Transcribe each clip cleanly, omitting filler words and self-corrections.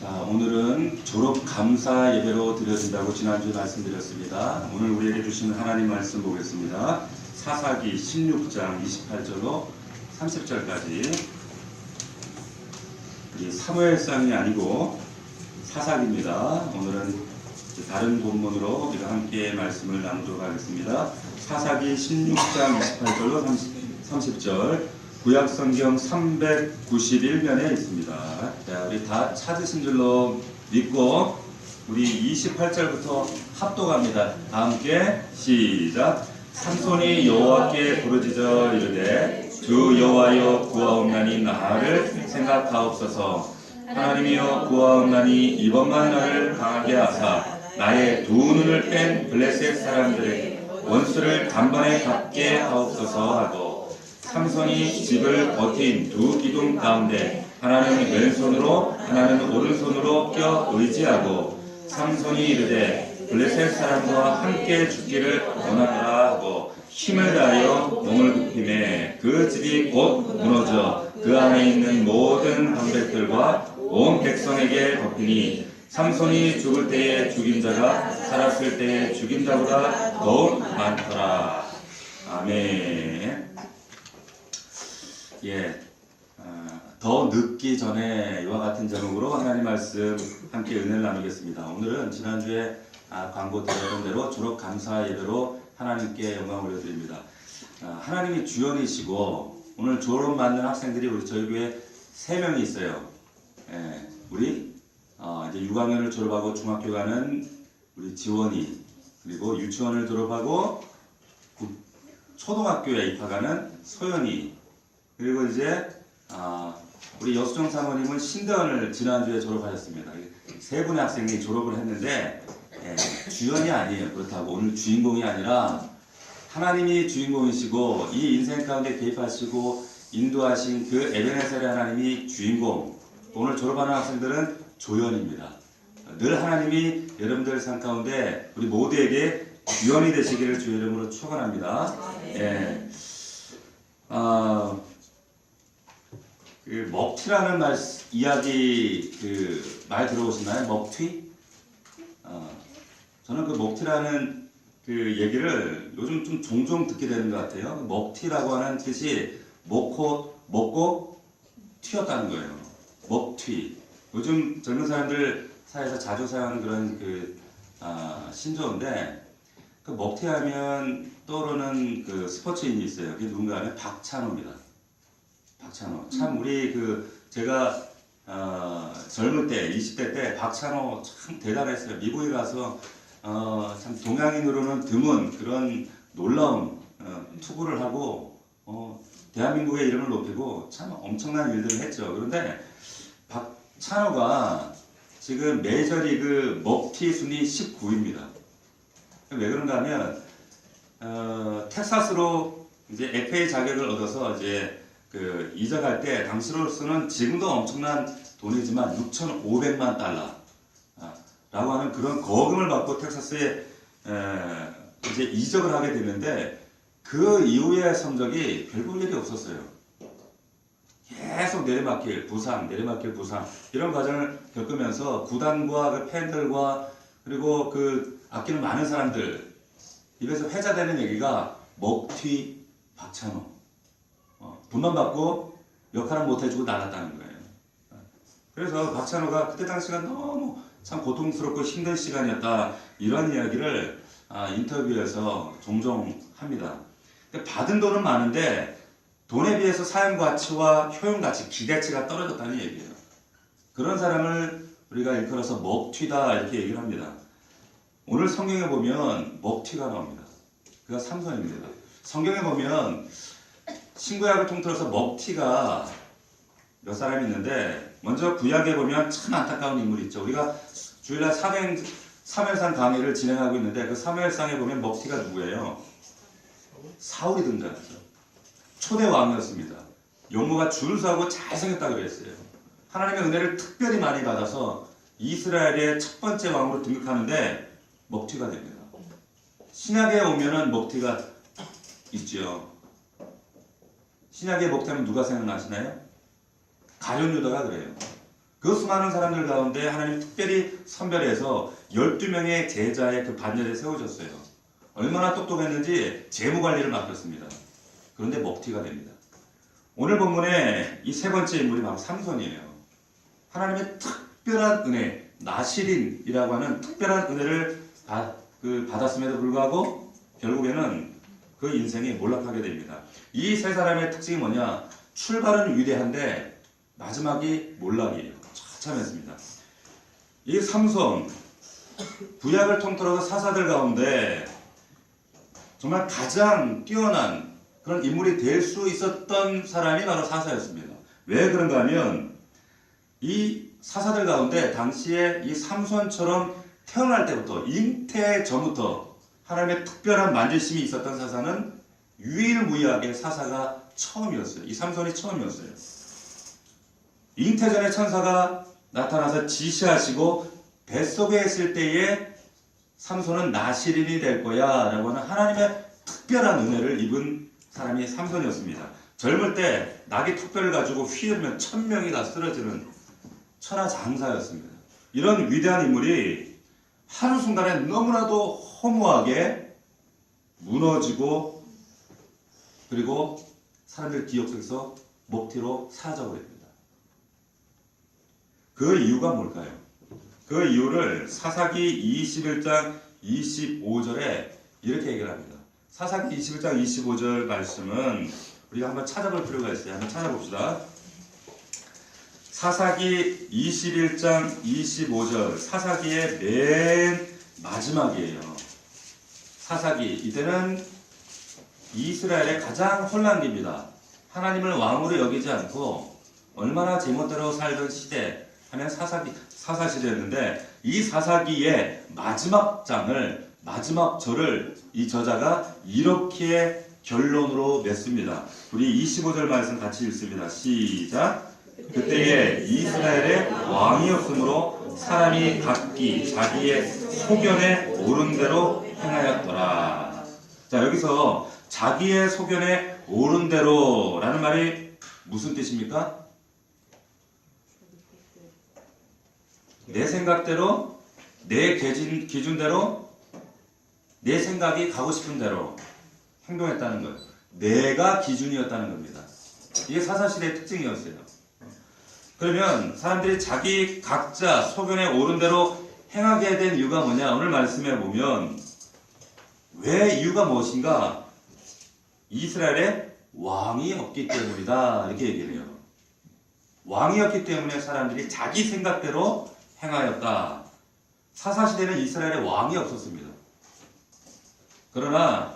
자, 오늘은 졸업 감사 예배로 드려진다고 지난주에 말씀드렸습니다. 오늘 우리에게 주시는 하나님 말씀 보겠습니다. 사사기 16장 28절로 30절까지. 이 사무엘상이 아니고 사사기입니다. 오늘은 다른 본문으로 우리가 함께 말씀을 나누도록 하겠습니다. 사사기 16장 28절로 30절. 구약성경 391면에 있습니다. 자, 우리 다 찾으신 줄로 믿고 우리 28절부터 합독합니다. 다 함께 시작. 삼손이 여호와께 부르짖어 이르되 주 여호와여 구하옵나니 나를 생각하옵소서. 하나님이여 구하옵나니 이번만 나를 강하게 하사 나의 두 눈을 뺀 블레셋 사람들의 원수를 단번에 갚게 하옵소서 하고, 삼손이 집을 버틴 두 기둥 가운데 하나는 왼손으로 하나는 오른손으로 껴 의지하고, 삼손이 이르되 블레셋 사람과 함께 죽기를 원하노라 하고 힘을 다하여 몸을 굽히매 그 집이 곧 무너져 그 안에 있는 모든 방백들과 온 백성에게 덮이니, 삼손이 죽을 때에 죽인 자가 살았을 때에 죽인 자보다 더욱 많더라. 아멘. 더 늦기 전에 이와 같은 제목으로 하나님 말씀 함께 은혜를 나누겠습니다. 오늘은 지난주에 광고 드렸던 대로 졸업 감사 예배로 하나님께 영광 올려드립니다. 하나님이 주연이시고 오늘 졸업 맞는 학생들이 우리 저희 교회 3명이 있어요. 우리 이제 6학년을 졸업하고 중학교 가는 우리 지원이, 그리고 유치원을 졸업하고 초등학교에 입학하는 소연이, 그리고 이제 우리 여수정 사모님은 신대원을 지난주에 졸업하셨습니다. 3분의 학생이 졸업을 했는데 주연이 아니에요. 그렇다고 오늘 주인공이 아니라 하나님이 주인공이시고 이 인생 가운데 개입하시고 인도하신 그 에베네셀의 하나님이 주인공. 오늘 졸업하는 학생들은 조연입니다. 늘 하나님이 여러분들 삶 가운데 우리 모두에게 주연이 되시기를 주의 이름으로 축원합니다. 그 먹튀라는 이야기 말 들어보시나요? 먹튀? 저는 그 먹튀라는 그 얘기를 요즘 좀 종종 듣게 되는 것 같아요. 먹튀라고 하는 뜻이 먹고 튀었다는 거예요. 먹튀. 요즘 젊은 사람들 사이에서 자주 사용하는 그런 신조어인데, 그 먹튀하면 떠오르는 그 스포츠인이 있어요. 그게 누군가 하면 박찬호입니다. 박찬호. 참 우리 제가 젊을 때 20대 때 박찬호 참 대단했어요. 미국에 가서 참 동양인으로는 드문 그런 놀라운 투구를 하고 대한민국의 이름을 높이고 참 엄청난 일들을 했죠. 그런데 박찬호가 지금 메이저리그 먹튀 순위 19위입니다. 왜 그런가 하면 텍사스로 이제 FA 자격을 얻어서 이제 이적할 때 당시로서는 지금도 엄청난 돈이지만 6,500만 달러 라고 하는 그런 거금을 받고 텍사스에 이제 이적을 하게 되는데, 그 이후의 성적이 별 볼 일이 없었어요. 계속 내리막길 부상 이런 과정을 겪으면서 구단과 그 팬들과 그리고 그 아끼는 많은 사람들 입에서 회자되는 얘기가 먹튀 박찬호. 돈만 받고 역할은 못 해주고 나갔다는 거예요. 그래서 박찬호가 그때 당시가 너무 참 고통스럽고 힘든 시간이었다, 이런 이야기를 인터뷰에서 종종 합니다. 근데 받은 돈은 많은데 돈에 비해서 사용 가치와 효용 가치, 기대치가 떨어졌다는 얘기예요. 그런 사람을 우리가 일컬어서 먹튀다 이렇게 얘기를 합니다. 오늘 성경에 보면 먹튀가 나옵니다. 그가 삼손입니다. 성경에 보면 신구약을 통틀어서 먹튀가 몇 사람이 있는데, 먼저 구약에 보면 참 안타까운 인물이 있죠. 우리가 주일날 사무엘상 강의를 진행하고 있는데 그 사무엘상에 보면 먹튀가 누구예요? 사울이 등장하죠. 초대 왕이었습니다. 용모가 준수하고 잘생겼다고 그랬어요. 하나님의 은혜를 특별히 많이 받아서 이스라엘의 첫 번째 왕으로 등극하는데 먹튀가 됩니다. 신약에 오면은 먹튀가 있죠. 신약의 먹튀하면 누가 생각나시나요? 가룟 유다가 그래요. 그 수많은 사람들 가운데 하나님 특별히 선별해서 12명의 제자의 그 반열에 세우셨어요. 얼마나 똑똑했는지 재무관리를 맡겼습니다. 그런데 먹튀가 됩니다. 오늘 본문의 이 세 번째 인물이 바로 삼손이에요. 하나님의 특별한 은혜, 나시린이라고 하는 특별한 은혜를 받았음에도 불구하고 결국에는 그 인생이 몰락하게 됩니다. 이 세 사람의 특징이 뭐냐? 출발은 위대한데 마지막이 몰락이에요. 참했습니다. 이 삼손, 구약을 통틀어서 사사들 가운데 정말 가장 뛰어난 그런 인물이 될 수 있었던 사람이 바로 사사였습니다. 왜 그런가 하면 이 사사들 가운데 당시에 이 삼손처럼 태어날 때부터 잉태 전부터 하나님의 특별한 만지심이 있었던 사사는 유일무이하게 사사가 처음이었어요. 이 삼손이 처음이었어요. 잉태 전에 천사가 나타나서 지시하시고 뱃속에 있을 때에 삼손은 나시린이 될 거야 라고 하는 하나님의 특별한 은혜를 입은 사람이 삼손이었습니다. 젊을 때 낙이 턱뼈를 가지고 휘두르면 1000명이 다 쓰러지는 천하장사였습니다. 이런 위대한 인물이 한순간에 너무나도 허무하게 무너지고 그리고 사람들 기억 속에서 먹튀로 사라져버립니다. 그 이유가 뭘까요? 그 이유를 사사기 21장 25절에 이렇게 얘기를 합니다. 사사기 21장 25절 말씀은 우리가 한번 찾아볼 필요가 있어요. 한번 찾아봅시다. 사사기 21장 25절, 사사기의 맨 마지막이에요. 사사기, 이때는 이스라엘의 가장 혼란기입니다. 하나님을 왕으로 여기지 않고 얼마나 제멋대로 살던 시대 하면 사사시대였는데 이 사사기의 마지막 장을, 마지막 절을 이 저자가 이렇게 결론으로 맺습니다. 우리 25절 말씀 같이 읽습니다. 시작. 그때에 이스라엘에 왕이 없으므로 사람이 각기 자기의 소견에 옳은 대로 행하였더라. 자, 여기서 자기의 소견에 옳은 대로라는 말이 무슨 뜻입니까? 내 생각대로, 내 기준대로, 내 생각이 가고 싶은 대로 행동했다는 거예요. 내가 기준이었다는 겁니다. 이게 사사시대의 특징이었어요. 그러면 사람들이 자기 각자 소견에 옳은 대로 행하게 된 이유가 뭐냐? 오늘 말씀해 보면 왜 이유가 무엇인가? 이스라엘에 왕이 없기 때문이다. 이렇게 얘기를 해요. 왕이 없기 때문에 사람들이 자기 생각대로 행하였다. 사사시대는 이스라엘에 왕이 없었습니다. 그러나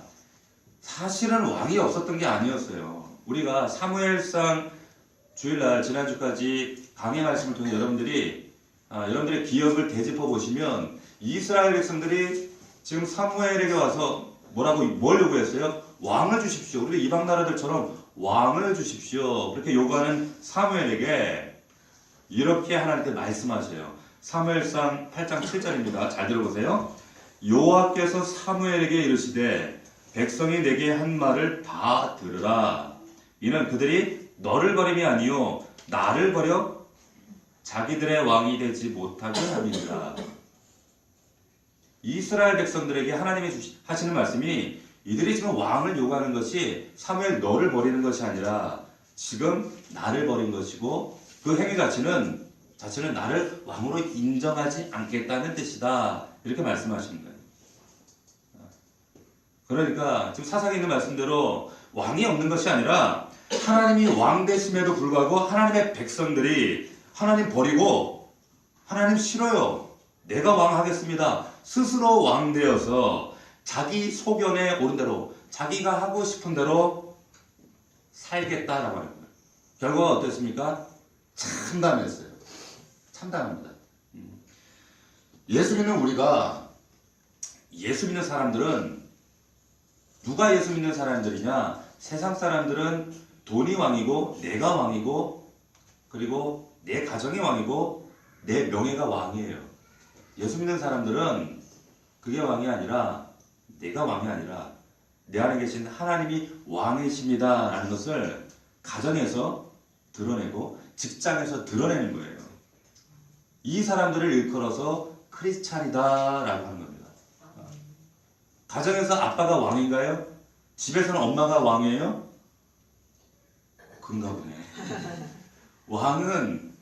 사실은 왕이 없었던 게 아니었어요. 우리가 사무엘상 주일날 지난주까지 강의 말씀을 통해 여러분들의 기억을 되짚어 보시면 이스라엘 백성들이 지금 사무엘에게 와서 뭘 요구했어요? 왕을 주십시오. 우리 이방 나라들처럼 왕을 주십시오. 그렇게 요구하는 사무엘에게 이렇게 하나님께 말씀하세요. 사무엘상 8장 7절입니다. 잘 들어보세요. 여호와께서 사무엘에게 이르시되 백성이 내게 한 말을 다 들으라. 이는 그들이 너를 버림이 아니요 나를 버려 자기들의 왕이 되지 못하게 함이니라. 이스라엘 백성들에게 하나님이 하시는 말씀이 이들이 지금 왕을 요구하는 것이 사무엘 너를 버리는 것이 아니라 지금 나를 버린 것이고 그 행위 자체는 나를 왕으로 인정하지 않겠다는 뜻이다. 이렇게 말씀하시는 거예요. 그러니까 지금 사사기에 있는 말씀대로 왕이 없는 것이 아니라 하나님이 왕 되심에도 불구하고 하나님의 백성들이 하나님 버리고 하나님 싫어요. 내가 왕 하겠습니다. 스스로 왕 되어서 자기 소견에 옳은 대로 자기가 하고 싶은 대로 살겠다라고 하는 거예요. 결과가 어땠습니까? 참담했어요. 참담합니다. 예수 믿는 사람들은 누가 예수 믿는 사람들이냐? 세상 사람들은 돈이 왕이고 내가 왕이고 그리고 내 가정이 왕이고 내 명예가 왕이에요. 예수 믿는 사람들은 그게 왕이 아니라 내가 왕이 아니라 내 안에 계신 하나님이 왕이십니다 라는 것을 가정에서 드러내고 직장에서 드러내는 거예요. 이 사람들을 일컬어서 크리스찬이다라고 하는 겁니다. 가정에서 아빠가 왕인가요? 집에서는 엄마가 왕이에요? 그런가 보네. 왕은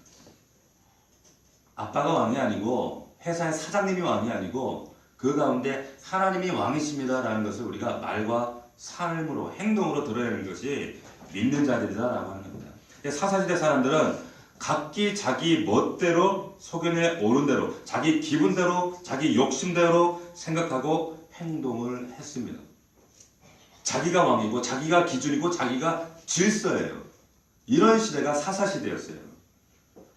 아빠가 왕이 아니고 회사의 사장님이 왕이 아니고 그 가운데 하나님이 왕이십니다라는 것을 우리가 말과 삶으로 행동으로 드러내는 것이 믿는 자들이다라고 하는 겁니다. 사사시대 사람들은 각기 자기 멋대로 소견에 오른 대로 자기 기분대로 자기 욕심대로 생각하고 행동을 했습니다. 자기가 왕이고 자기가 기준이고 자기가 질서예요. 이런 시대가 사사시대였어요.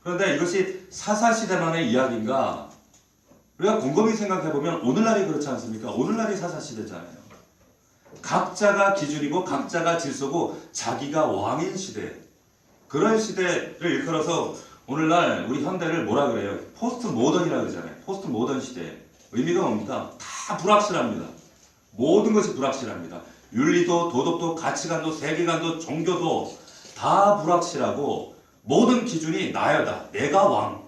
그런데 이것이 사사시대만의 이야기인가? 우리가 곰곰이 생각해보면 오늘날이 그렇지 않습니까? 오늘날이 사사시대잖아요. 각자가 기준이고 각자가 질서고 자기가 왕인 시대. 그런 시대를 일컬어서 오늘날 우리 현대를 뭐라 그래요? 포스트 모던이라고 그러잖아요. 포스트 모던 시대. 의미가 뭡니까? 다 불확실합니다. 모든 것이 불확실합니다. 윤리도 도덕도 가치관도 세계관도 종교도 다 불확실하고 모든 기준이 나야다. 내가 왕.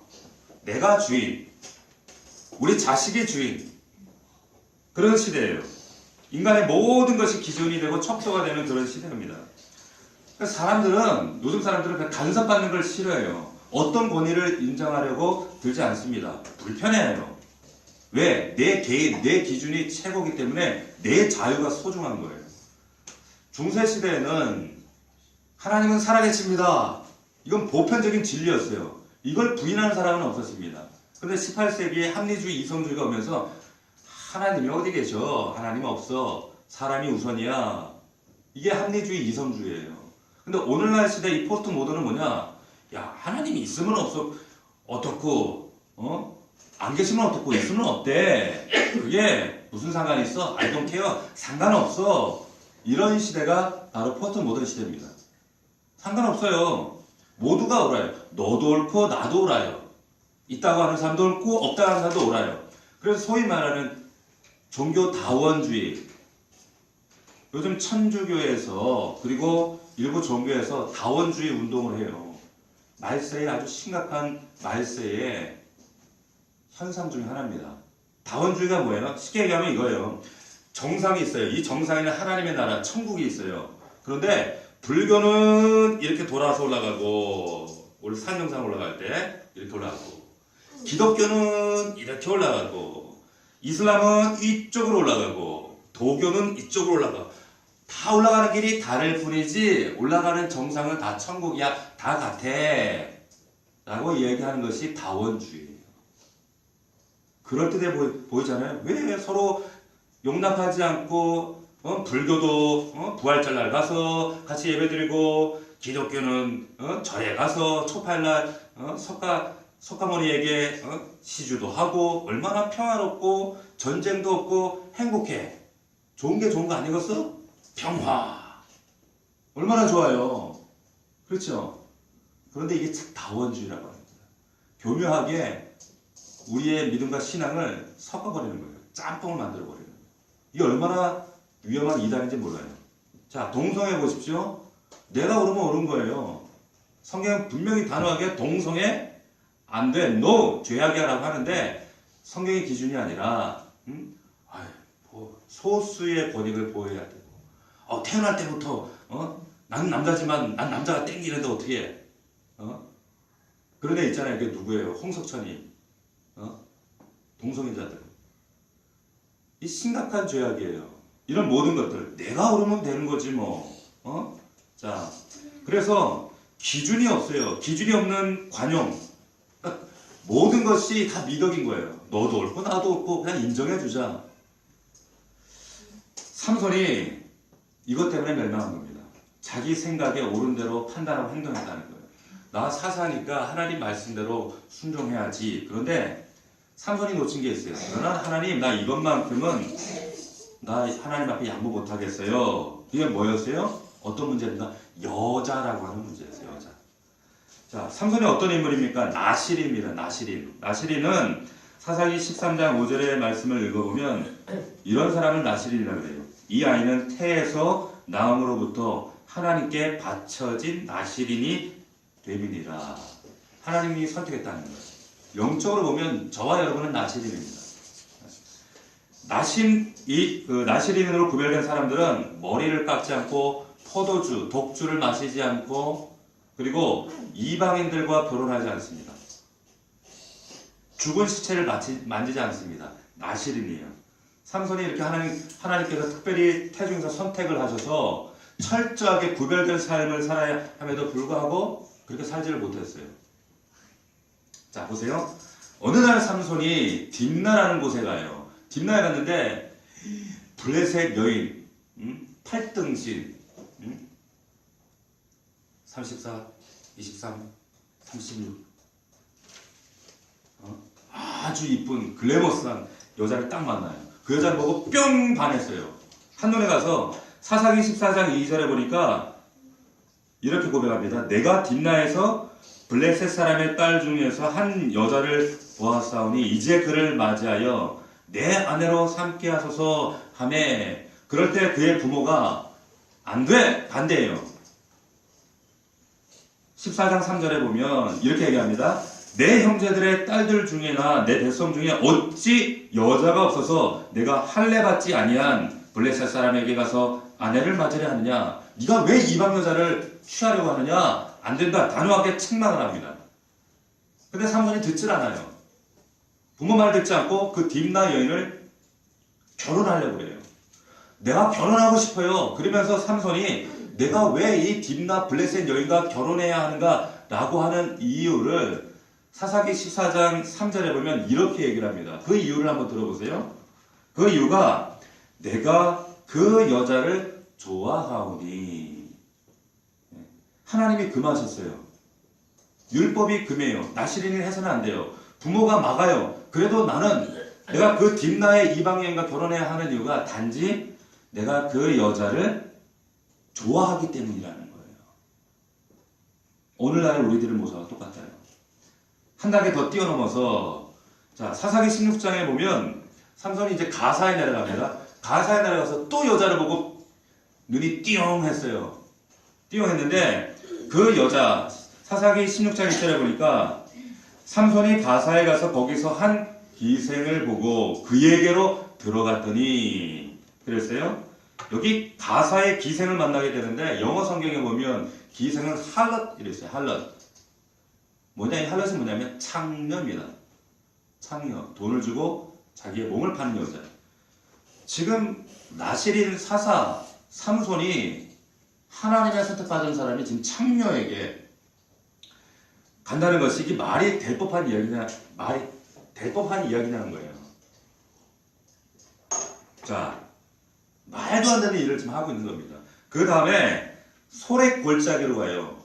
내가 주인. 우리 자식이 주인. 그런 시대예요. 인간의 모든 것이 기준이 되고 척도가 되는 그런 시대입니다. 사람들은 요즘 사람들은 그냥 간섭받는 걸 싫어해요. 어떤 권위를 인정하려고 들지 않습니다. 불편해요. 왜? 내 개인, 내 기준이 최고이기 때문에 내 자유가 소중한 거예요. 중세시대에는 하나님은 살아계십니다. 이건 보편적인 진리였어요. 이걸 부인하는 사람은 없었습니다. 그런데 18세기에 합리주의, 이성주의가 오면서 하나님이 어디 계셔? 하나님 없어. 사람이 우선이야. 이게 합리주의, 이성주의예요. 근데 오늘날 시대 이 포스트 모던은 뭐냐? 야, 하나님이 있으면 없어. 어떻고, 안 계시면 어떻고, 있으면 어때? 그게 무슨 상관이 있어? I don't care. 상관없어. 이런 시대가 바로 포스트 모던 시대입니다. 상관없어요. 모두가 옳아요. 너도 옳고, 나도 옳아요. 있다고 하는 사람도 옳고, 없다고 하는 사람도 옳아요. 그래서 소위 말하는 종교 다원주의. 요즘 천주교에서 그리고 일부 종교에서 다원주의 운동을 해요. 말세에 아주 심각한 말세의 현상 중에 하나입니다. 다원주의가 뭐예요? 쉽게 얘기하면 이거예요. 정상이 있어요. 이 정상에는 하나님의 나라, 천국이 있어요. 그런데 불교는 이렇게 돌아서 올라가고 우리 산 정상 올라갈 때 이렇게 올라가고 기독교는 이렇게 올라가고 이슬람은 이쪽으로 올라가고 도교는 이쪽으로 올라가고 다 올라가는 길이 다를 뿐이지 올라가는 정상은 다 천국이야. 다 같아. 라고 이야기하는 것이 다원주의예요. 그럴듯해 보이잖아요. 왜 서로 용납하지 않고 불교도 부활절날 가서 같이 예배드리고 기독교는 절에 가서 초팔날 석가모니에게 시주도 하고 얼마나 평화롭고 전쟁도 없고 행복해. 좋은 게 좋은 거 아니겠어? 평화. 얼마나 좋아요. 그렇죠? 그런데 이게 다원주의라고 합니다. 교묘하게 우리의 믿음과 신앙을 섞어버리는 거예요. 짬뽕을 만들어버리는 거예요. 이게 얼마나 위험한 이단인지 몰라요. 자, 동성애 보십시오. 내가 옳으면 옳은 거예요. 성경은 분명히 단호하게 동성애 안 돼, no, 죄악이야 라고 하는데 성경의 기준이 아니라 소수의 권익을 보호해야 되고 태어날 때부터 나는 남자지만 난 남자가 땡기는데 어떻게 해? 그런 애 있잖아요. 그게 누구예요? 홍석천이 동성애자들. 이 심각한 죄악이에요. 이런 모든 것들 내가 옳으면 되는 거지 뭐. 자, 그래서 기준이 없어요. 기준이 없는 관용. 모든 것이 다 미덕인 거예요. 너도 옳고 나도 옳고 그냥 인정해주자. 삼손이 이것 때문에 멸망한 겁니다. 자기 생각에 옳은 대로 판단하고 행동했다는 거예요. 나 사사니까 하나님 말씀대로 순종해야지. 그런데 삼손이 놓친 게 있어요. 그러나 하나님 나 이것만큼은 나 하나님 앞에 양보 못하겠어요. 이게 뭐였어요? 어떤 문제입니까? 여자라고 하는 문제였어요. 여자. 자, 삼손이 어떤 인물입니까? 나실입니다. 나실인은 사사기 13장 5절의 말씀을 읽어보면 이런 사람을 나실인이라고 그래요. 이 아이는 태에서 나음으로부터 하나님께 바쳐진 나실인이 됨이니라. 하나님이 선택했다는 거예요. 영적으로 보면 저와 여러분은 나시린입니다. 나시린으로 구별된 사람들은 머리를 깎지 않고 포도주, 독주를 마시지 않고 그리고 이방인들과 결혼하지 않습니다. 죽은 시체를 만지지 않습니다. 나시린이에요. 삼손이 이렇게 하나님께서 특별히 태중에서 선택을 하셔서 철저하게 구별된 삶을 살아야 함에도 불구하고 그렇게 살지를 못했어요. 자, 보세요. 어느 날 삼손이 딥나라는 곳에 가요. 딥나에 갔는데 블레셋 여인, 8등신, 34, 23, 36 아주 이쁜 글래머스한 여자를 딱 만나요. 그 여자를 보고 뿅 반했어요. 한눈에 가서 사사기 14장 2절에 보니까 이렇게 고백합니다. 내가 딥나에서 블레셋 사람의 딸 중에서 한 여자를 보았사오니 이제 그를 맞이하여 내 아내로 삼게 하소서 하매 그럴 때 그의 부모가 안 돼! 반대해요. 14장 3절에 보면 이렇게 얘기합니다. 내 형제들의 딸들 중에나 내 백성 중에 어찌 여자가 없어서 내가 할례 받지 아니한 블레셋 사람에게 가서 아내를 맞으려 하느냐? 네가 왜 이방 여자를 취하려고 하느냐? 안 된다. 단호하게 책망을 합니다. 근데 삼손이 듣질 않아요. 부모 말 듣지 않고 그 딥나 여인을 결혼하려고 해요. 내가 결혼하고 싶어요. 그러면서 삼손이 내가 왜 이 딥나 블레셋 여인과 결혼해야 하는가? 라고 하는 이유를 사사기 14장 3절에 보면 이렇게 얘기를 합니다. 그 이유를 한번 들어보세요. 그 이유가 내가 그 여자를 좋아하오니 하나님이 금하셨어요. 율법이 금해요. 나시린을 해서는 안 돼요. 부모가 막아요. 그래도 나는 내가 그 딥나의 이방 여인과 결혼해야 하는 이유가 단지 내가 그 여자를 좋아하기 때문이라는 거예요. 오늘날 우리들의 모습과 똑같아요. 한 단계 더 뛰어넘어서 자 사사기 16장에 보면 삼손이 이제 가사에 내려갑니다. 가사에 내려가서 또 여자를 보고 눈이 띠용 했어요. 띠용 했는데 그 여자 사사기 16장 1절에 보니까 삼손이 가사에 가서 거기서 한 기생을 보고 그에게로 들어갔더니 그랬어요. 여기 가사의 기생을 만나게 되는데 영어 성경에 보면 기생은 할럿 이랬어요. 할럿. 뭐냐, 이 할럿이 뭐냐면 창녀입니다. 창녀. 돈을 주고 자기의 몸을 파는 여자. 지금 나시린 사사 삼손이 하나님의 선택받은 사람이 지금 창녀에게 간다는 것이 이게 말이 될 법한 이야기냐는 거예요. 자, 말도 안 되는 일을 지금 하고 있는 겁니다. 그 다음에 소렉 골짜기로 가요.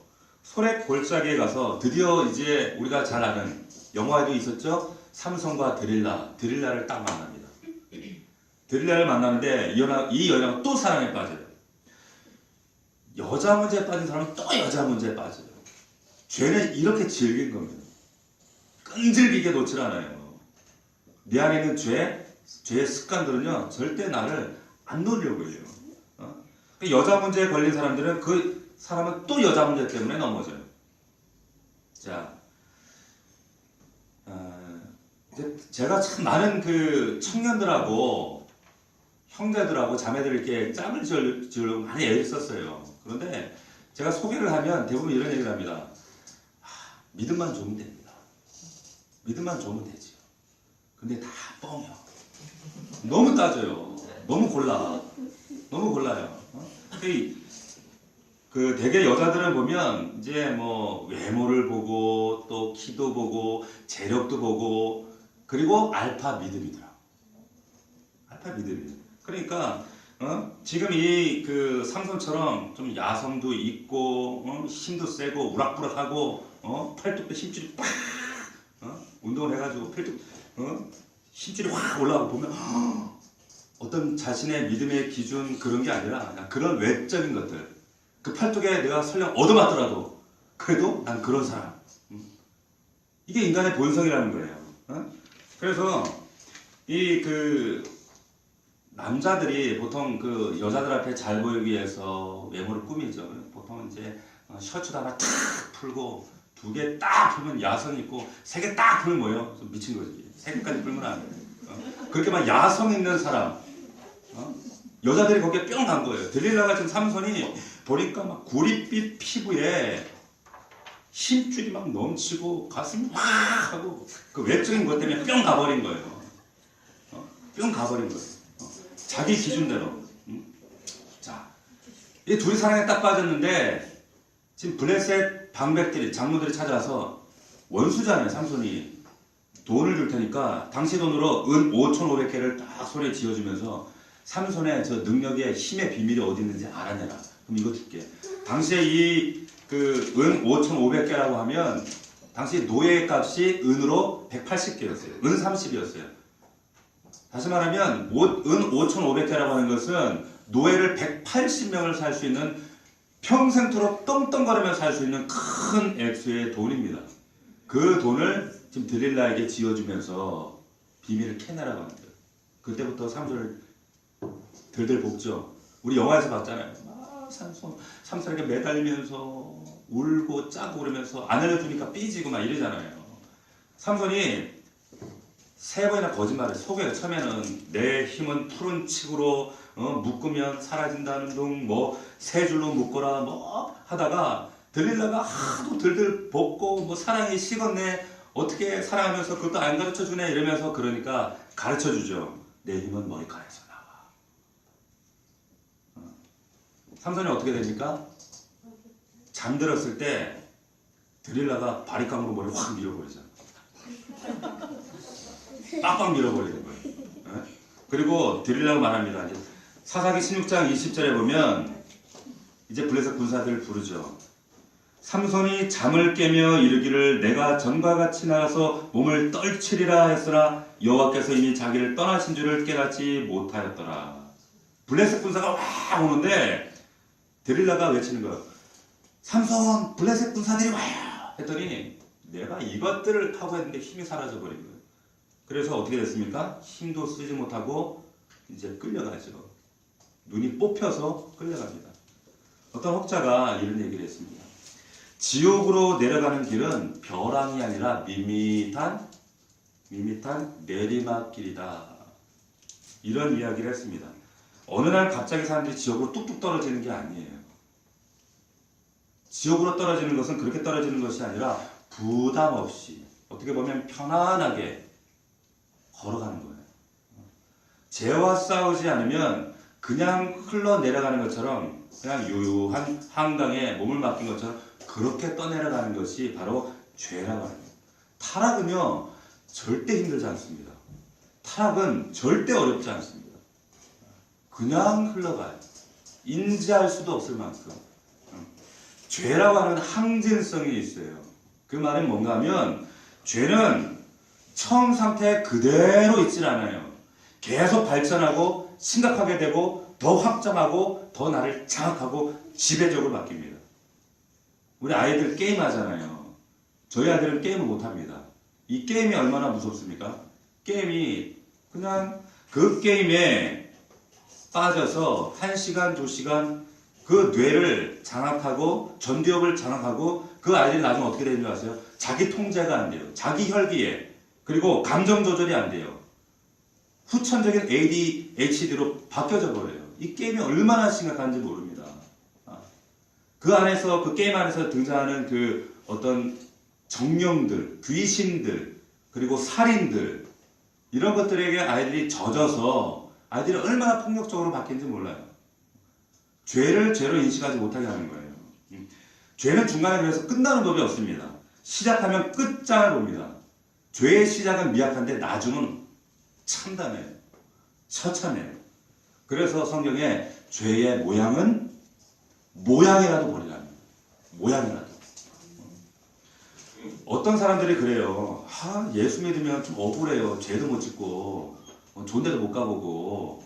소렉 골짜기에 가서 드디어 이제 우리가 잘 아는 영화에도 있었죠? 삼손과 드릴라를 딱 만납니다. 드릴라를 만나는데 이 여자가 또 사랑에 빠져요. 여자 문제에 빠진 사람은 또 여자 문제에 빠져요. 죄는 이렇게 질긴 겁니다. 끈질기게 놓질 않아요. 내 안에 있는 죄의 습관들은요 절대 나를 안 놓으려고 해요. 여자 문제에 걸린 사람들은 그 사람은 또 여자 문제 때문에 넘어져요. 자, 제가 참 많은 그 청년들하고 형제들하고 자매들 이렇게 짝을 지으려고 많이 애를 썼어요. 그런데 제가 소개를 하면 대부분 이런 얘기를 합니다. 믿음만 좋으면 됩니다. 믿음만 좋으면 되지요. 근데 다 뻥이요. 너무 따져요. 너무 골라요. 그 대개 여자들을 보면 이제 뭐 외모를 보고 또 키도 보고 재력도 보고 그리고 알파 믿음이더라고. 알파 믿음이에요. 그러니까 지금 이 그 삼손처럼 좀 야성도 있고 힘도 세고 우락부락하고 팔뚝도 힘줄이 빡 운동을 해가지고 팔뚝 힘줄이 확 올라가고 보면 어떤 자신의 믿음의 기준 그런 게 아니라 그냥 그런 외적인 것들 그 팔뚝에 내가 설령 얻어맞더라도 그래도 난 그런 사람 이게 인간의 본성이라는 거예요. 그래서 이 그 남자들이 보통 그 여자들 앞에 잘 보이기 위해서 외모를 꾸미죠. 보통 이제 셔츠도 하나 탁 풀고 두 개 딱 풀면 야성이 있고 세 개 딱 풀면 뭐예요? 미친 거지. 세 개까지 풀면 안 돼. 그렇게 막 야성 있는 사람, 여자들이 거기에 뿅 간 거예요. 들릴라가 지금 삼손이 보니까 막 구릿빛 피부에 힘줄이 막 넘치고 가슴이 확 하고 그 외적인 것 때문에 뿅 가버린 거예요. 뿅 가버린 거예요. 자기 기준대로. 자, 이 둘이 사랑에 딱 빠졌는데 지금 블레셋 방백들이 장로들이 찾아와서 원수잖아요. 삼손이 돈을 줄 테니까 당시 돈으로 은 5,500개를 딱 손에 쥐어주면서 삼손의 저 능력의 힘의 비밀이 어디 있는지 알아내라. 그럼 이거 줄게. 당시에 이 그 은 5,500개라고 하면 당시 노예 값이 은으로 180개였어요. 은 30이었어요. 다시 말하면 은 5,500개라고 하는 것은 노예를 180명을 살 수 있는 평생토록 떵떵거리며 살 수 있는 큰 액수의 돈입니다. 그 돈을 지금 들릴라에게 지어주면서 비밀을 캐내라고 하는 거예요. 그때부터 삼손을 들들 볶죠. 우리 영화에서 봤잖아요. 삼손에게 매달리면서 울고 짜고 그러면서 안 알려주니까 삐지고 막 이러잖아요. 삼손이 3번이나 거짓말을 속여요. 처음에는 내 힘은 푸른 칡으로 묶으면 사라진다는 둥, 뭐 3줄로 묶어라 뭐 하다가 들릴라가 하도 들들 볶고 뭐 사랑이 식었네, 어떻게 사랑하면서 그것도 안 가르쳐주네 이러면서 그러니까 가르쳐주죠. 내 힘은 머리카락에서 나와. 삼손이 어떻게 됩니까? 잠들었을 때 들릴라가 바리깡으로 머리를 확 밀어버리잖아. 빡빡 밀어버리는 거예요. 그리고 들릴라고 말합니다. 이제 사사기 16장 20절에 보면 이제 블레셋 군사들을 부르죠. 삼손이 잠을 깨며 이르기를 내가 전과 같이 나가서 몸을 떨치리라 했으나 여호와께서 이미 자기를 떠나신 줄을 깨닫지 못하였더라. 블레셋 군사가 와 오는데 들릴라가 외치는 거예요. 삼손, 블레셋 군사들이 와요. 했더니 내가 이것들을 하고 했는데 힘이 사라져 버린 거예요. 그래서 어떻게 됐습니까? 힘도 쓰지 못하고 이제 끌려가죠. 눈이 뽑혀서 끌려갑니다. 어떤 혹자가 이런 얘기를 했습니다. 지옥으로 내려가는 길은 벼랑이 아니라 밋밋한 내리막길이다. 이런 이야기를 했습니다. 어느 날 갑자기 사람들이 지옥으로 뚝뚝 떨어지는 게 아니에요. 지옥으로 떨어지는 것은 그렇게 떨어지는 것이 아니라 부담 없이 어떻게 보면 편안하게 걸어가는 거예요. 죄와 싸우지 않으면 그냥 흘러내려가는 것처럼 그냥 유유한 한강에 몸을 맡긴 것처럼 그렇게 떠내려가는 것이 바로 죄라고 합니다. 타락은요 절대 힘들지 않습니다. 타락은 절대 어렵지 않습니다. 그냥 흘러가요. 인지할 수도 없을 만큼. 죄라고 하는 항진성이 있어요. 그 말은 뭔가 하면 죄는 처음 상태 그대로 있질 않아요. 계속 발전하고 심각하게 되고 더 확장하고 더 나를 장악하고 지배적으로 바뀝니다. 우리 아이들 게임 하잖아요. 저희 아이들은 게임을 못합니다. 이 게임이 얼마나 무섭습니까? 게임이 그냥 그 게임에 빠져서 1시간, 2시간 그 뇌를 장악하고 전두엽을 장악하고 그 아이들이 나중에 어떻게 되는 줄 아세요? 자기 통제가 안 돼요. 자기 혈기에. 그리고 감정 조절이 안 돼요. 후천적인 ADHD로 바뀌어져 버려요. 이 게임이 얼마나 심각한지 모릅니다. 그 안에서 그 게임 안에서 등장하는 그 어떤 정령들, 귀신들, 그리고 살인들 이런 것들에게 아이들이 젖어서 아이들이 얼마나 폭력적으로 바뀌는지 몰라요. 죄를 죄로 인식하지 못하게 하는 거예요. 죄는 중간에 그래서 끝나는 법이 없습니다. 시작하면 끝장을 봅니다. 죄의 시작은 미약한데 나중은 참담해요. 처참해요. 그래서 성경에 죄의 모양은 모양이라도 버리라는 거예요. 모양이라도. 어떤 사람들이 그래요. 예수 믿으면 좀 억울해요. 죄도 못 짓고 좋은 데도 못 가보고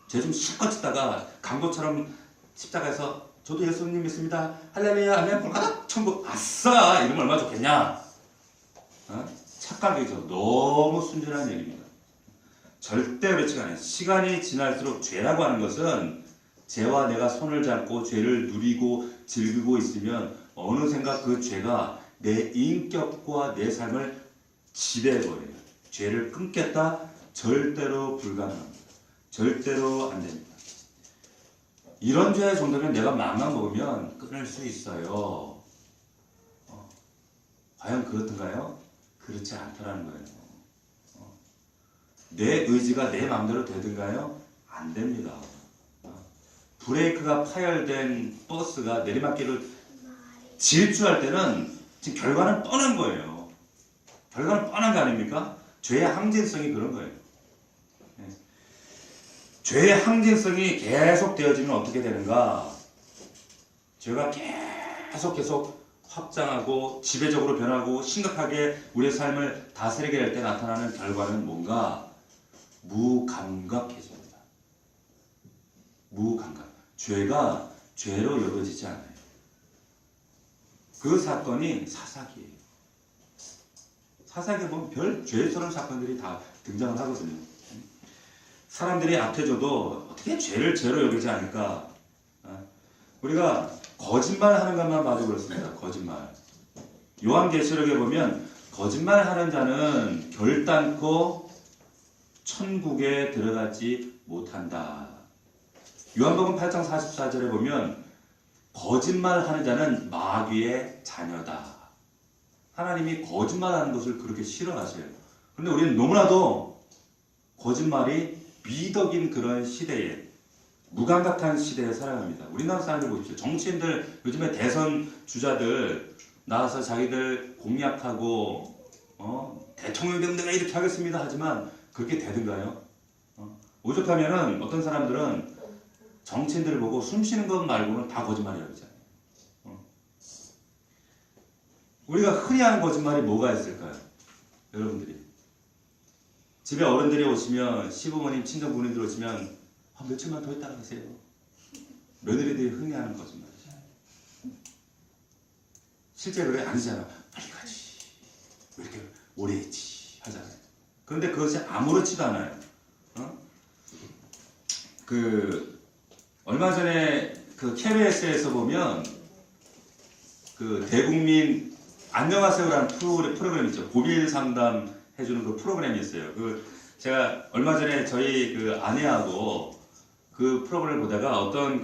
죄 좀 실컷 짓다가 강도처럼 십자가에서 저도 예수님 믿습니다. 할렐루야 아멘 볼까닥 천국 아싸 이러면 얼마나 좋겠냐. 착각이죠. 너무 순진한 얘기입니다. 절대 그렇지가 않아요. 시간이 지날수록 죄라고 하는 것은 죄와 내가 손을 잡고 죄를 누리고 즐기고 있으면 어느샌가 그 죄가 내 인격과 내 삶을 지배해버려요. 죄를 끊겠다? 절대로 불가능합니다. 절대로 안 됩니다. 이런 죄 정도면 내가 마음만 먹으면 끊을 수 있어요. 과연 그렇던가요? 그렇지 않다라는 거예요. 내 의지가 내 마음대로 되든가요? 안 됩니다. 브레이크가 파열된 버스가 내리막길을 질주할 때는 지금 결과는 뻔한 거예요. 결과는 뻔한 거 아닙니까? 죄의 항진성이 그런 거예요. 네. 죄의 항진성이 계속 되어지면 어떻게 되는가? 죄가 계속 확장하고 지배적으로 변하고 심각하게 우리의 삶을 다스리게 될 때 나타나는 결과는 뭔가? 무감각해집니다. 무감각. 죄가 죄로 여겨지지 않아요. 그 사건이 사사기예요. 사사기에 보면 별 죄스러운 사건들이 다 등장을 하거든요. 사람들이 악해져도 어떻게 죄를 죄로 여기지 않을까? 우리가 거짓말하는 것만 봐도 그렇습니다. 거짓말. 요한계시록에 보면 거짓말하는 자는 결단코 천국에 들어가지 못한다. 요한복음 8장 44절에 보면 거짓말하는 자는 마귀의 자녀다. 하나님이 거짓말하는 것을 그렇게 싫어하세요. 그런데 우리는 너무나도 거짓말이 미덕인 그런 시대에, 무감각한 시대에 살아갑니다. 우리나라 사람들 보십시오. 정치인들, 요즘에 대선 주자들 나와서 자기들 공약하고 대통령 되면 내가 이렇게 하겠습니다 하지만 그렇게 되든가요? 오죽하면은 어떤 사람들은 정치인들을 보고 숨 쉬는 것 말고는 다 거짓말이라고 하잖아요. 우리가 흔히 하는 거짓말이 뭐가 있을까요? 여러분들이 집에 어른들이 오시면, 시부모님, 친정부모님들 오시면 며칠만 더 있다가 가세요. 며느리들이 흔히 하는 거짓말이죠. 실제로 그게 아니잖아. 빨리 가지. 왜 이렇게 오래 했지 하잖아요. 그런데 그것이 아무렇지도 않아요. 얼마 전에 그 KBS에서 보면 그 대국민 안녕하세요라는 프로그램 있죠. 고민 상담 해주는 그 프로그램이 있어요. 제가 얼마 전에 저희 그 아내하고 그 프로그램을 보다가 어떤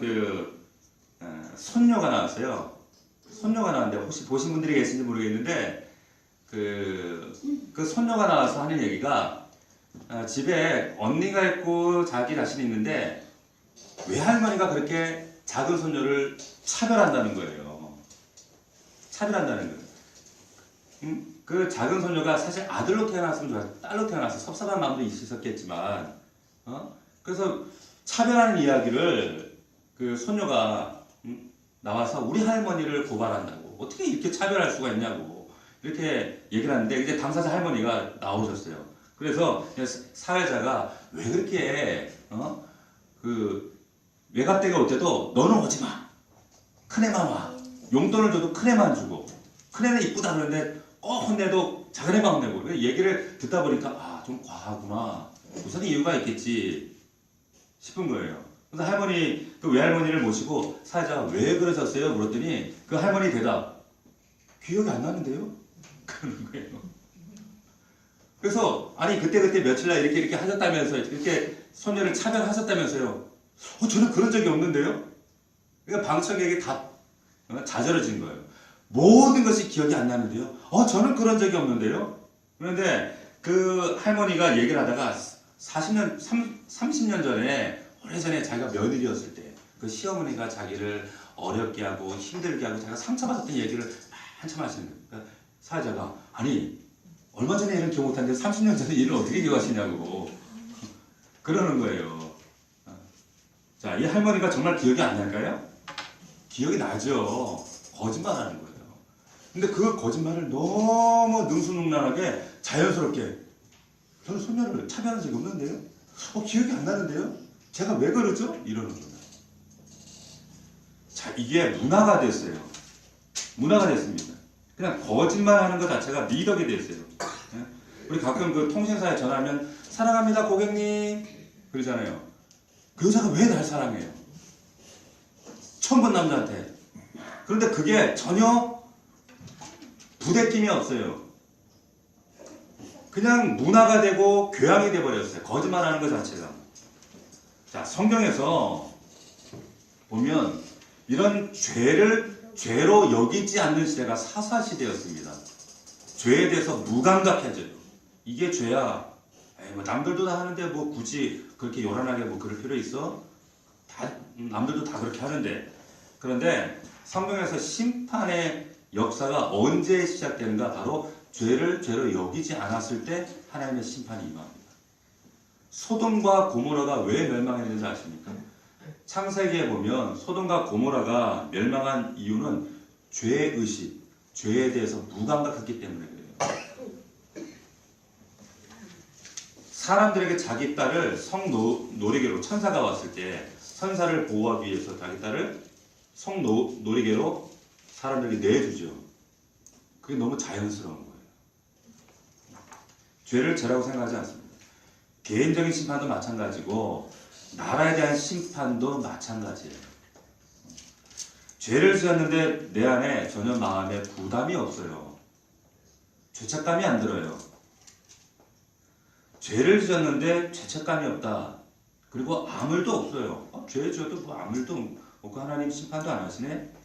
손녀가 나왔어요. 손녀가 나왔는데 혹시 보신 분들이 계신지 모르겠는데 그 손녀가 나와서 하는 얘기가 집에 언니가 있고 자기 자신이 있는데 외할머니가 그렇게 작은 손녀를 차별한다는 거예요. 차별한다는 거예요. 그 작은 손녀가 사실 아들로 태어났으면 좋았어. 딸로 태어나서 섭섭한 마음도 있었겠지만, 그래서 차별하는 이야기를 그 손녀가 나와서 우리 할머니를 고발한다고. 어떻게 이렇게 차별할 수가 있냐고. 이렇게 얘기를 하는데, 이제 당사자 할머니가 나오셨어요. 그래서 사회자가 왜 그렇게, 외갓댁에 올 때도 너는 오지 마. 큰애만 와. 용돈을 줘도 큰애만 주고. 큰애는 이쁘다 그러는데 꼭 혼내도 작은애만 혼내고. 얘기를 듣다 보니까 좀 과하구나. 무슨 이유가 있겠지 싶은 거예요. 그래서 할머니, 그 외할머니를 모시고 사회자가 왜 그러셨어요? 물었더니 그 할머니 대답, 기억이 안 나는데요? 그러는 거예요. 그래서 아니 그때 며칠날 이렇게 하셨다면서 이렇게 손녀를 차별하셨다면서요. 저는 그런 적이 없는데요. 그러니까 방청객이 다 좌절해진 거예요. 모든 것이 기억이 안 나는데요. 저는 그런 적이 없는데요. 그런데 그 할머니가 얘기를 하다가 30년 전에, 오래전에 자기가 며느리였을 때 그 시어머니가 자기를 어렵게 하고 힘들게 하고 자기가 상처받았던 얘기를 한참 하시는 거예요. 그러니까 사회자가 아니 얼마 전에 일은 기억 못하는데 30년 전에 일을 어떻게 기억하시냐고 그러는 거예요. 자, 이 할머니가 정말 기억이 안 날까요? 기억이 나죠. 거짓말하는 거예요. 근데 그 거짓말을 너무 능수능란하게 자연스럽게, 저는 손녀를 차별한 적이 없는데요? 기억이 안 나는데요? 제가 왜 그러죠? 이러는 거예요. 자, 이게 문화가 됐어요. 문화가 됐습니다. 그냥 거짓말하는 것 자체가 미덕이 됐어요. 우리 가끔 그 통신사에 전화하면 사랑합니다 고객님 그러잖아요. 그 여자가 왜 날 사랑해요? 처음 본 남자한테. 그런데 그게 전혀 부대낌이 없어요. 그냥 문화가 되고 교양이 돼버렸어요. 거짓말하는 것 자체가. 자, 성경에서 보면 이런 죄를 죄로 여기지 않는 시대가 사사시대였습니다. 죄에 대해서 무감각해져요. 이게 죄야. 에이, 뭐 남들도 다 하는데 뭐 굳이 그렇게 요란하게 뭐 그럴 필요 있어? 남들도 다 그렇게 하는데. 그런데 성경에서 심판의 역사가 언제 시작되는가? 바로 죄를 죄로 여기지 않았을 때 하나님의 심판이 임합니다. 소돔과 고모라가 왜 멸망했는지 아십니까? 창세기에 보면 소돔과 고모라가 멸망한 이유는 죄의식, 죄에 대해서 무감각했기 때문에 그래요. 사람들에게 자기 딸을 성노리개로 천사가 왔을 때 천사를 보호하기 위해서 자기 딸을 성노리개로 사람들에게 내주죠. 그게 너무 자연스러운 거예요. 죄를 죄라고 생각하지 않습니다. 개인적인 심판도 마찬가지고 나라에 대한 심판도 마찬가지예요. 죄를 지었는데 내 안에 전혀 마음에 부담이 없어요. 죄책감이 안 들어요. 죄를 지었는데 죄책감이 없다. 그리고 아무 일도 없어요. 죄 지어도 뭐 아무 일도 없고 하나님 심판도 안 하시네.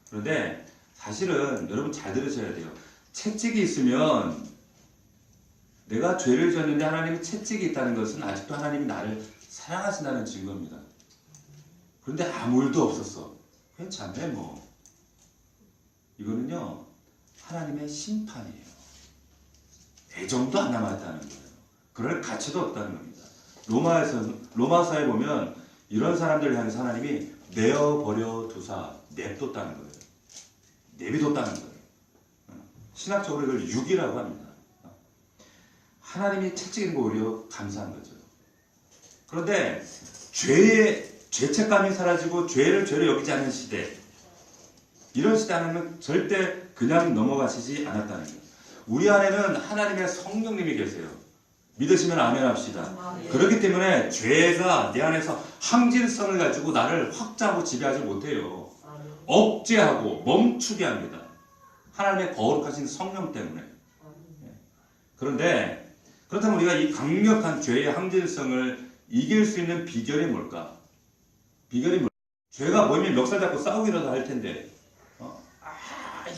그런데 사실은 여러분 잘 들으셔야 돼요. 채찍이 있으면 내가 죄를 지었는데 하나님이 채찍이 있다는 것은 아직도 하나님이 나를 사랑하신다는 증거입니다. 그런데 아무 일도 없었어. 괜찮네 뭐. 이거는요 하나님의 심판이에요. 애정도 안 남아있다는 거예요. 그럴 가치도 없다는 겁니다. 로마서에 보면 이런 사람들 향해서 하나님이 내어버려 두사 냅뒀다는 거예요. 내비뒀다는 거예요. 신학적으로 이걸 육이라고 합니다. 하나님이 채찍인 거 오히려 감사한 거죠. 그런데 죄책감이 사라지고 죄를 죄로 여기지 않는 시대, 이런 시대 안에는 절대 그냥 넘어가시지 않았다는 거예요. 우리 안에는 하나님의 성령님이 계세요. 믿으시면 아멘 합시다. 그렇기 때문에 죄가 내 안에서 항진성을 가지고 나를 확장하고 지배하지 못해요. 억제하고 멈추게 합니다. 하나님의 거룩하신 성령 때문에. 그런데 그렇다면 우리가 이 강력한 죄의 항진성을 이길 수 있는 비결이 뭘까? 비결이 뭘까? 죄가 보이면 멱살 잡고 싸우기라도 할 텐데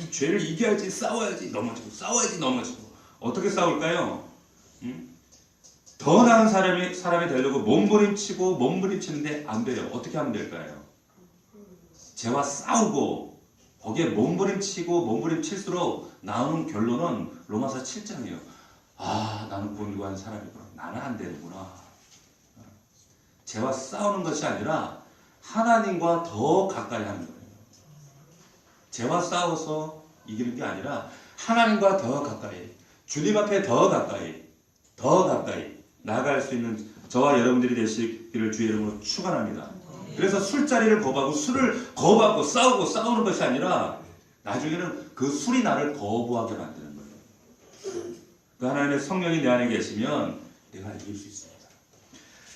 이 죄를 이겨야지, 싸워야지, 넘어지고 싸워야지, 넘어지고. 어떻게 싸울까요? 더 나은 사람이 되려고 몸부림치는데 안 돼요. 어떻게 하면 될까요? 죄와 싸우고 거기에 몸부림칠수록 나오는 결론은 로마서 7장이에요. 나는 곤고한 사람이구나. 나는 안 되는구나. 죄와 싸우는 것이 아니라 하나님과 더 가까이 하는 거예요. 죄와 싸워서 이기는 게 아니라 하나님과 더 가까이, 주님 앞에 더 가까이 나아갈 수 있는 저와 여러분들이 되시기를 주의 이름으로 축원합니다. 그래서 술자리를 거부하고 술을 거부하고 싸우는 것이 아니라 나중에는 그 술이 나를 거부하게 만드는 거예요. 그 하나님의 성령이 내 안에 계시면 내가 이길 수 있습니다.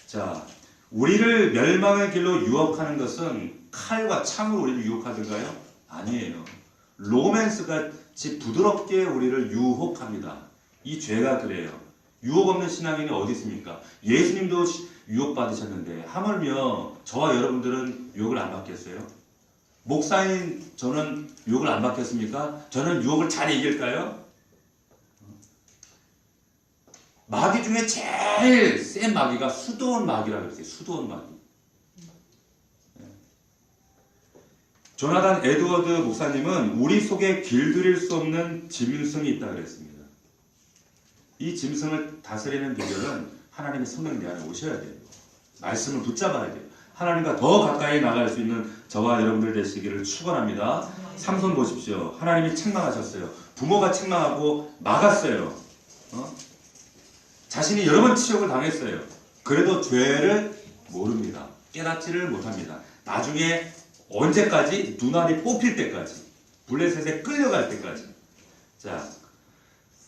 자, 우리를 멸망의 길로 유혹하는 것은 칼과 창으로 우리를 유혹하던가요? 아니에요. 로맨스같이 부드럽게 우리를 유혹합니다. 이 죄가 그래요. 유혹 없는 신앙인이 어디 있습니까? 예수님도 유혹받으셨는데 하물며 저와 여러분들은 유혹을 안 받겠어요? 목사인 저는 유혹을 안 받겠습니까? 저는 유혹을 잘 이길까요? 마귀 중에 제일 센 마귀가 수도원 마귀라고 했어요. 수도원 마귀. 조나단 에드워드 목사님은 우리 속에 길들일 수 없는 짐승이 있다 그랬습니다. 이 짐승을 다스리는 비결은 하나님의 성령 내 안에 오셔야 돼요. 말씀을 붙잡아야 돼요. 하나님과 더 가까이 나갈 수 있는 저와 여러분들 되시기를 축원합니다. 삼손 보십시오. 하나님이 책망하셨어요. 부모가 책망하고 막았어요. 자신이 여러 번 치욕을 당했어요. 그래도 죄를 모릅니다. 깨닫지를 못합니다. 나중에 언제까지? 눈알이 뽑힐 때까지, 블레셋에 끌려갈 때까지. 자,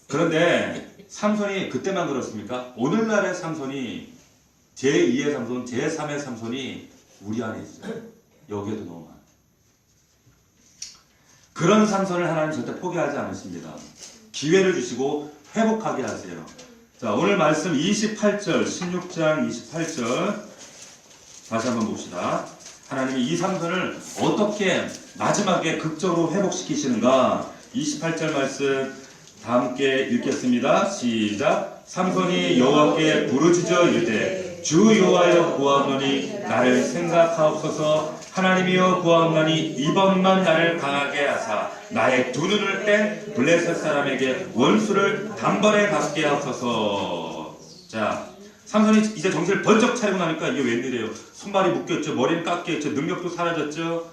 그런데 삼손이 그때만 그렇습니까? 오늘날의 삼손이 제2의 삼손, 제3의 삼손이 우리 안에 있어요. 여기에도 너무 많아요. 그런 삼손을 하나님 절대 포기하지 않으십니다. 기회를 주시고 회복하게 하세요. 자, 오늘 말씀 28절, 16장 28절 다시 한번 봅시다. 하나님이 이 삼손을 어떻게 마지막에 극적으로 회복시키시는가? 28절 말씀 다 함께 읽겠습니다. 시작. 삼손이 여호와께 부르짖어 이르되 주 여호와여 구하오노니 나를 생각하옵소서. 하나님이여 구하옵나니 이번만 나를 강하게 하사 나의 두 눈을 뺀 블레셋 사람에게 원수를 단번에 갚게 하옵소서. 자, 삼손이 이제 정신을 번쩍 차리고 나니까 이게 웬일이에요? 손발이 묶였죠, 머리는 깎였죠, 능력도 사라졌죠.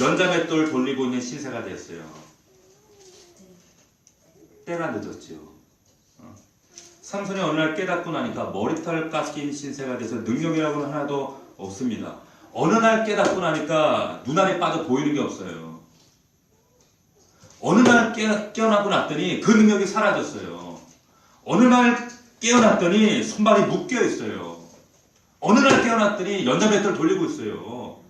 연자맷돌 돌리고 있는 신세가 됐어요. 때가 늦었죠. 삼손이 어느 날 깨닫고 나니까 머리털 깎인 신세가 돼서 능력이라고는 하나도 없습니다. 어느 날 깨닫고 나니까 눈알이 빠져 보이는 게 없어요. 어느 날 깨어나고 났더니 그 능력이 사라졌어요. 어느 날 깨어났더니 손발이 묶여 있어요. 어느 날 깨어났더니 연자맷돌 돌리고 있어요.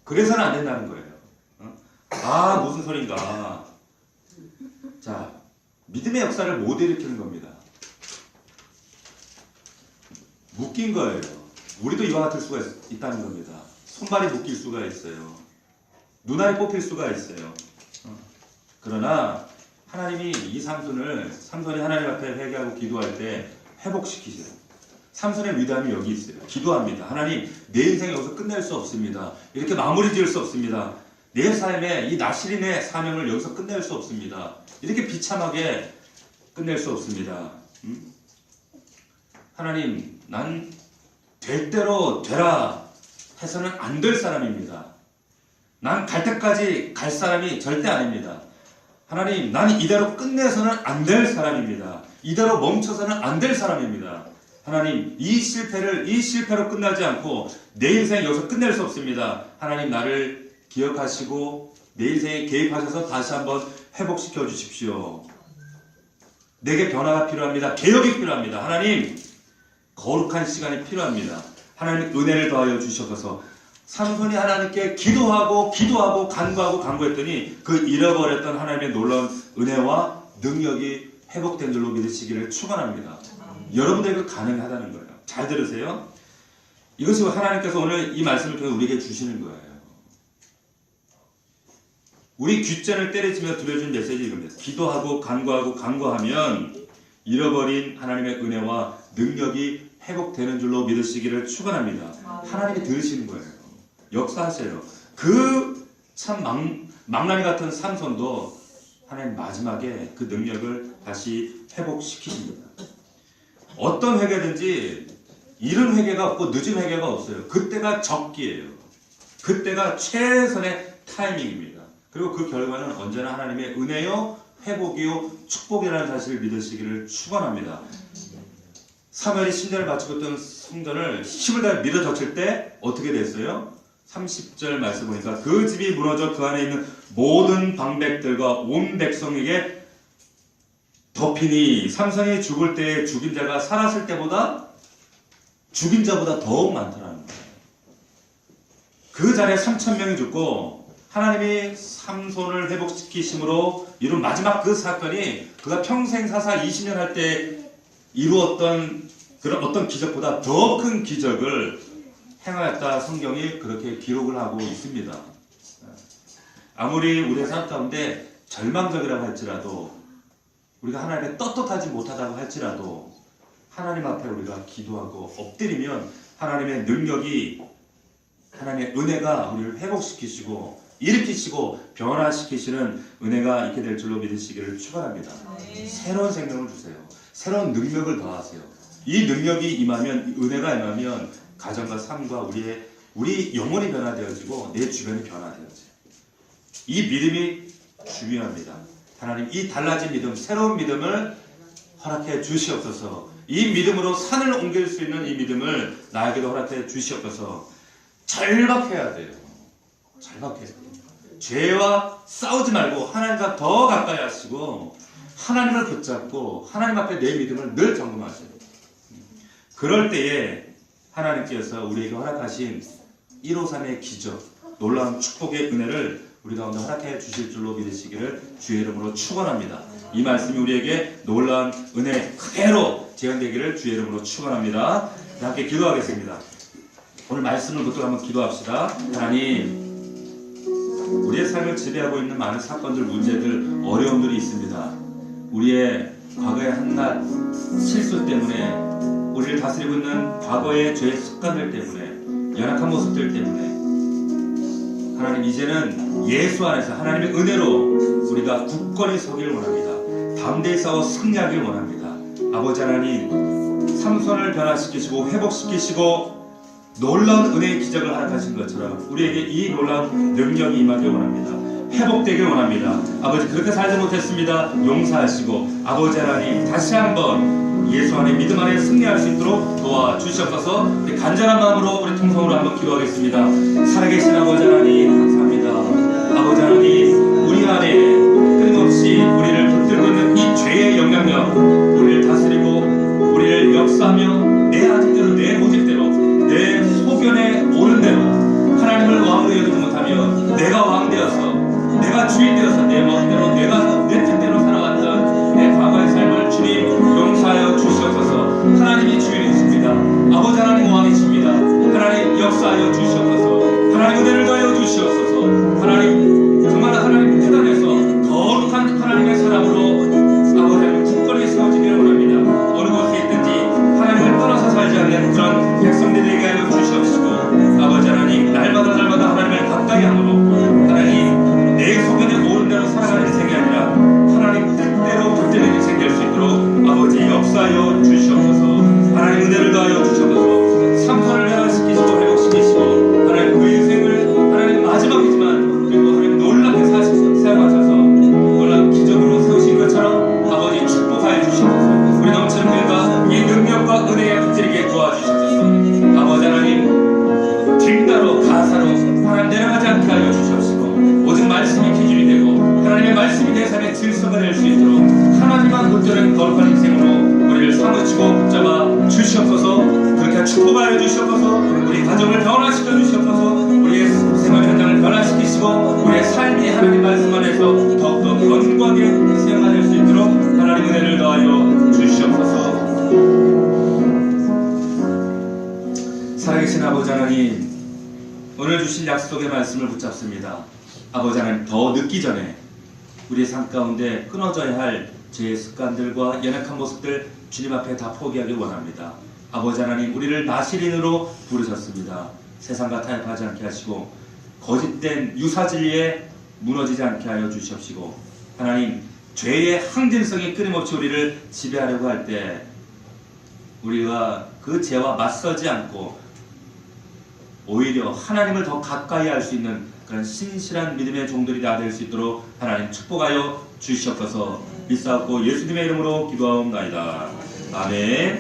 그래서는 안 된다는 거예요. 아, 무슨 소린가. 자, 믿음의 역사를 못 일으키는 겁니다. 묶인 거예요. 우리도 이와 같을 수가 있다는 겁니다. 손발이 묶일 수가 있어요. 눈알이 뽑힐 수가 있어요. 그러나 하나님이 이 삼손이 하나님 앞에 회개하고 기도할 때 회복시키세요. 삼손의 위대함이 여기 있어요. 기도합니다. 하나님, 내 인생 여기서 끝낼 수 없습니다. 이렇게 마무리 지을 수 없습니다. 내 삶의 이 나시린의 사명을 여기서 끝낼 수 없습니다. 이렇게 비참하게 끝낼 수 없습니다. 하나님, 난 될 대로 되라 해서는 안 될 사람입니다. 난 갈 때까지 갈 사람이 절대 아닙니다. 하나님, 난 이대로 끝내서는 안 될 사람입니다. 이대로 멈춰서는 안 될 사람입니다. 하나님, 이 실패로 끝나지 않고 내 인생 여기서 끝낼 수 없습니다. 하나님, 나를 기억하시고 내 인생에 개입하셔서 다시 한번 회복시켜 주십시오. 내게 변화가 필요합니다. 개혁이 필요합니다. 하나님, 거룩한 시간이 필요합니다. 하나님, 은혜를 더하여 주셔서 삼손이 하나님께 기도하고 간구했더니 그 잃어버렸던 하나님의 놀라운 은혜와 능력이 회복된 줄로 믿으시기를 축원합니다. 여러분들에게 가능하다는 거예요. 잘 들으세요. 이것이 하나님께서 오늘 이 말씀을 통해 우리에게 주시는 거예요. 우리 귓전을 때리치며 들려준 메시지 이겁니다. 기도하고 간구하면 잃어버린 하나님의 은혜와 능력이 회복되는 줄로 믿으시기를 축원합니다. 하나님이 들으시는 거예요. 역사하세요. 그 참 망나니 같은 삼손도 하나님 마지막에 그 능력을 다시 회복시키십니다. 어떤 회개든지 이른 회개가 없고 늦은 회개가 없어요. 그때가 적기예요. 그때가 최선의 타이밍입니다. 그리고 그 결과는 언제나 하나님의 은혜요, 회복이요, 축복이라는 사실을 믿으시기를 축원합니다. 사무엘이 신전을 바치고 있던 성전을 힘을 다해 밀어 젖힐 때 어떻게 됐어요? 30절 말씀 보니까 그 집이 무너져 그 안에 있는 모든 방백들과 온 백성에게 덮이니 삼손이 죽을 때에 죽인 자가 살았을 때보다 죽인 자보다 더욱 많더라는 거예요. 그 자리에 3,000명이 죽고 하나님이 삼손을 회복시키심으로 이룬 마지막 그 사건이 그가 평생 사사 20년 할 때 이루었던 그런 어떤 기적보다 더 큰 기적을 행하였다. 성경이 그렇게 기록을 하고 있습니다. 아무리 우리의 삶 가운데 절망적이라고 할지라도 우리가 하나님의 떳떳하지 못하다고 할지라도 하나님 앞에 우리가 기도하고 엎드리면 하나님의 능력이 하나님의 은혜가 우리를 회복시키시고 일으키시고 변화시키시는 은혜가 있게 될 줄로 믿으시기를 축원합니다. 새로운 생명을 주세요. 새로운 능력을 더하세요. 이 능력이 임하면, 은혜가 임하면 가정과 삶과 우리 영혼이 변화되어지고 내 주변이 변화되어져요. 이 믿음이 중요합니다. 하나님, 이 달라진 믿음, 새로운 믿음을 허락해 주시옵소서. 이 믿음으로 산을 옮길 수 있는 이 믿음을 나에게도 허락해 주시옵소서. 절박해야 돼요. 절박해야 돼요. 죄와 싸우지 말고 하나님과 더 가까이 하시고 하나님을 붙잡고 하나님 앞에 내 믿음을 늘 점검하세요. 그럴 때에 하나님께서 우리에게 허락하신 153의 기적, 놀라운 축복의 은혜를 우리 가운데 허락해 주실 줄로 믿으시기를 주의 이름으로 축원합니다. 이 말씀이 우리에게 놀라운 은혜 그대로 재현되기를 주의 이름으로 축원합니다. 함께 기도하겠습니다. 오늘 말씀을 붙들고 한번 기도합시다. 하나님, 우리의 삶을 지배하고 있는 많은 사건들, 문제들, 어려움들이 있습니다. 우리의 과거의 한낱 실수 때문에, 우리를 다스리고 있는 과거의 죄의 습관들 때문에, 연약한 모습들 때문에 하나님, 이제는 예수 안에서 하나님의 은혜로 우리가 굳건히 서기를 원합니다. 담대히 싸워 승리하기를 원합니다. 아버지 하나님, 삼손을 변화시키시고 회복시키시고 놀라운 은혜의 기적을 허락하신 것처럼 우리에게 이 놀라운 능력이 임하길 원합니다. 회복되길 원합니다. 아버지, 그렇게 살지 못했습니다. 용서하시고 아버지 하나님, 다시 한번 예수 안에 믿음 안에 승리할 수 있도록 도와주시옵소서. 우리 간절한 마음으로 우리 통성으로 한번 기도하겠습니다. 살아계신 아버지 하나님, 감사합니다. 아버지 하나님, 우리 안에 끊임없이 우리를 붙들고 있는 이 죄의 영향력, 우리를 다스리고 우리를 역사하며 내 아직대로 내 고집대로 내 소견에 오른 대로 하나님을 왕으로 여기지 못하며 내가 왕 되어서, 내가 주인 되어서 내 마음대로 내가 내 뜻대로 살아왔던 내 과거의 삶을 주님 용서하여 주시옵소서. 하나님이 주인이십니다. 아버지 하나님 왕이십니다. 하나님 역사하여 주시옵소서. 하나님 은혜를 더하여 주시옵소서. 하나님, 정말 하나님 뜻 안에서 거룩한 하나님의 사람으로 아버지 하나님 굳건히 세워지기를 원합니다. 어느 곳에 있든지 하나님을 떠나서 살지 않는 그런 백성들에게 하여 주시옵시고, 아버지 하나님, 날마다 하나님을 가까이 함으로 하나님 내 소견에 오른 대로 살아가는 인생이 아니라 하나님 뜻대로 붙들리는 인생이 될 수 있도록 아버지 역사하여 주시옵소서. 하나님 은혜를 더하여 주시옵소서. 삼손을 변화시키시고 회복시키시고 하나님 그 인생을 하나님 마지막이지만 그리고 하나님 놀랍게 사용하셔서 놀라운 기적으로 세우신 것처럼 아버지 축복하여 주시옵소서. 우리 넘치는 은혜가 이 능력과 은혜에 붙들리게 도와주시옵소서. 아버지 하나님, 뒷가로 가사로 하나님 내려가지 않게 하여 주시옵시고 오직 말씀이 기준이 되고 하나님의 말씀이 내 삶의 질서가 될 수 있도록 하나님만 붙드는 거룩한 인생으로 우리를 사무치고 붙잡아 주시옵소서. 그렇게 축복하여 주시옵소서. 우리 가정을 변화시켜 주시옵소서. 우리의 생활 현장을 변화시키시고 우리의 삶이 하나님 말씀 안에서 더욱더 건강하게 생활할 수 있도록 하나님 은혜를 더하여 주시옵소서. 살아계신 아버지 하나님, 오늘 주신 약속의 말씀을 붙잡습니다. 아버지 하나님, 더 늦기 전에 우리의 삶 가운데 끊어져야 할 죄의 습관들과 연약한 모습들 주님 앞에 다 포기하길 원합니다. 아버지 하나님, 우리를 나시린으로 부르셨습니다. 세상과 타협하지 않게 하시고 거짓된 유사진리에 무너지지 않게 하여 주시옵시고, 하나님, 죄의 항진성이 끊임없이 우리를 지배하려고 할 때 우리가 그 죄와 맞서지 않고 오히려 하나님을 더 가까이 할 수 있는 그런 신실한 믿음의 종들이 다 될 수 있도록 하나님 축복하여 주시옵소서. 믿사옵고 예수님의 이름으로 기도하옵나이다. 아멘.